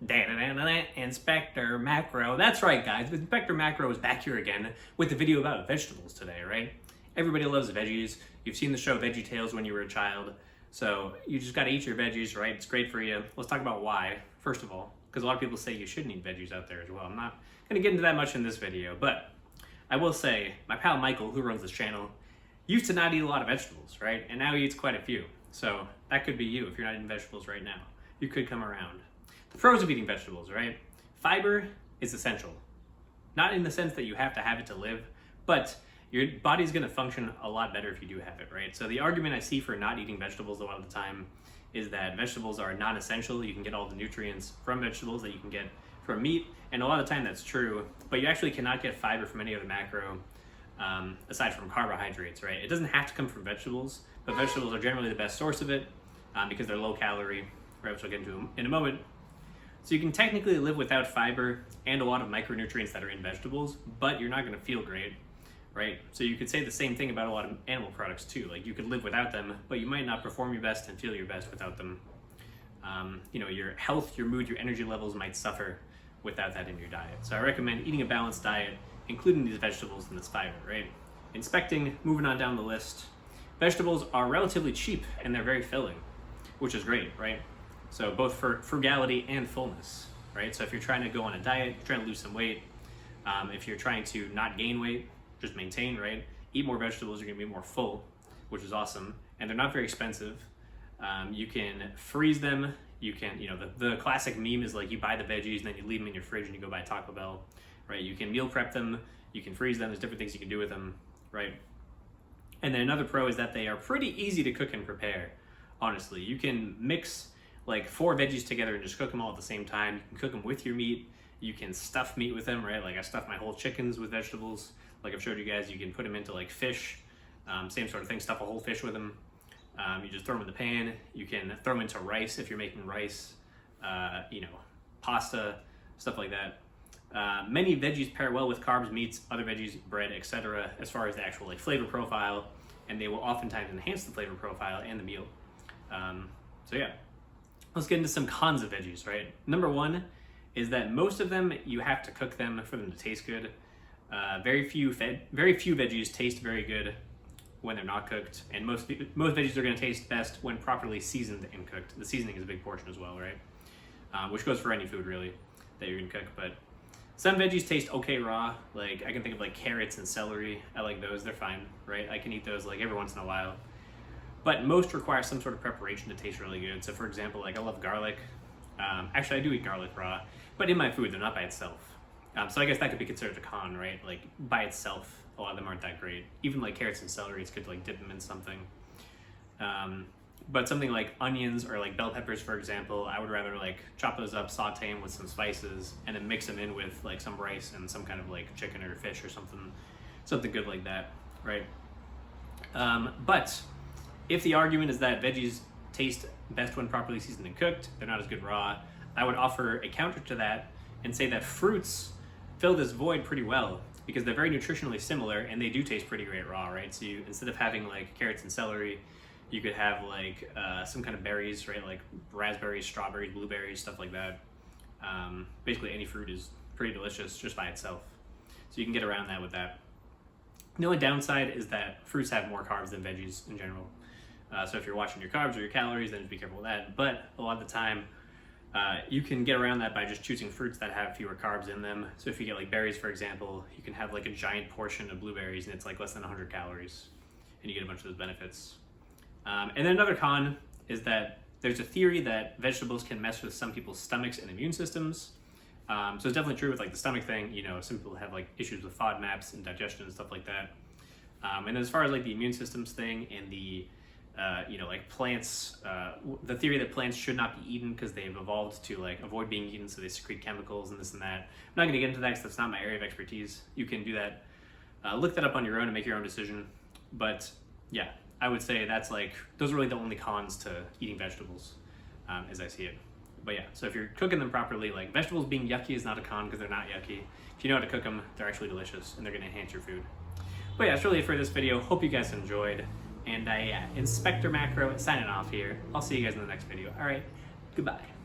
Inspector Macro. That's right, guys. Inspector Macro is back here again with a video about vegetables today, right? Everybody loves veggies. You've seen the show VeggieTales when you were a child. So you just gotta eat your veggies, right? It's great for you. Let's talk about why, first of all, because a lot of people say you shouldn't eat veggies out there as well. I'm not gonna get into that much in this video, but I will say my pal Michael, who runs this channel, used to not eat a lot of vegetables, right? And now he eats quite a few. So that could be you if you're not eating vegetables right now. You could come around. The pros of eating vegetables, right? Fiber is essential. Not in the sense that you have to have it to live, but your body's gonna function a lot better if you do have it, right? So the argument I see for not eating vegetables a lot of the time is that vegetables are non-essential. You can get all the nutrients from vegetables that you can get from meat, and a lot of the time that's true, but you actually cannot get fiber from any other macro aside from carbohydrates, right? It doesn't have to come from vegetables, but vegetables are generally the best source of it because they're low calorie, right, which I'll get into in a moment. So you can technically live without fiber and a lot of micronutrients that are in vegetables, but you're not going to feel great, right? So you could say the same thing about a lot of animal products too. Like you could live without them, but you might not perform your best and feel your best without them. Your health, your mood, your energy levels might suffer without that in your diet. So I recommend eating a balanced diet, including these vegetables and this fiber, right? Moving on down the list, vegetables are relatively cheap and they're very filling, which is great, right? So both for frugality and fullness, right? So if you're trying to go on a diet, you're trying to lose some weight, if you're trying to not gain weight, just maintain, right? Eat more vegetables, you're gonna be more full, which is awesome. And they're not very expensive. You can freeze them. You can, the classic meme is like you buy the veggies and then you leave them in your fridge and you go buy Taco Bell, right? You can meal prep them, you can freeze them, there's different things you can do with them, right? And then another pro is that they are pretty easy to cook and prepare, honestly. You can mix like 4 veggies together and just cook them all at the same time. You can cook them with your meat. You can stuff meat with them, right? Like I stuff my whole chickens with vegetables. Like I've showed you guys, you can put them into like fish, same sort of thing, stuff a whole fish with them. You just throw them in the pan. You can throw them into rice if you're making rice, pasta, stuff like that. Many veggies pair well with carbs, meats, other veggies, bread, etc. as far as the actual like flavor profile, and they will oftentimes enhance the flavor profile and the meal. So yeah. Let's get into some cons of veggies, right? Number one is that most of them, you have to cook them for them to taste good. Very few veggies taste very good when they're not cooked, and most veggies are gonna taste best when properly seasoned and cooked. The seasoning is a big portion as well, right? Which goes for any food really that you're gonna cook, but some veggies taste okay raw. Like I can think of like carrots and celery. I like those, they're fine, right? I can eat those like every once in a while. But most require some sort of preparation to taste really good. So for example, like I love garlic. Actually, I do eat garlic raw, but in my food, they're not by itself. So I guess that could be considered a con, right? Like by itself, a lot of them aren't that great. Even like carrots and celery, it's good to like dip them in something. But something like onions or like bell peppers, for example, I would rather like chop those up, saute them with some spices, and then mix them in with like some rice and some kind of like chicken or fish or something good like that, right? But if the argument is that veggies taste best when properly seasoned and cooked, they're not as good raw, I would offer a counter to that and say that fruits fill this void pretty well because they're very nutritionally similar and they do taste pretty great raw, right? So you, instead of having like carrots and celery, you could have like some kind of berries, right? Like raspberries, strawberries, blueberries, stuff like that. Basically any fruit is pretty delicious just by itself. So you can get around that with that. The only downside is that fruits have more carbs than veggies in general. So if you're watching your carbs or your calories, then just be careful with that. But a lot of the time, you can get around that by just choosing fruits that have fewer carbs in them. So if you get like berries, for example, you can have like a giant portion of blueberries and it's like less than 100 calories and you get a bunch of those benefits. And then another con is that there's a theory that vegetables can mess with some people's stomachs and immune systems. So it's definitely true with like the stomach thing. Some people have like issues with FODMAPs and digestion and stuff like that. And as far as like the immune systems thing and the like plants, the theory that plants should not be eaten because they've evolved to like avoid being eaten, so they secrete chemicals and this and that. I'm not going to get into that because that's not my area of expertise. You can do that, look that up on your own and make your own decision. But yeah, I would say that's like, those are really the only cons to eating vegetables as I see it. But yeah, so if you're cooking them properly, like vegetables being yucky is not a con because they're not yucky. If you know how to cook them, they're actually delicious and they're going to enhance your food. But yeah, that's really it for this video. Hope you guys enjoyed. And Inspector Macro signing off here. I'll see you guys in the next video. All right, goodbye.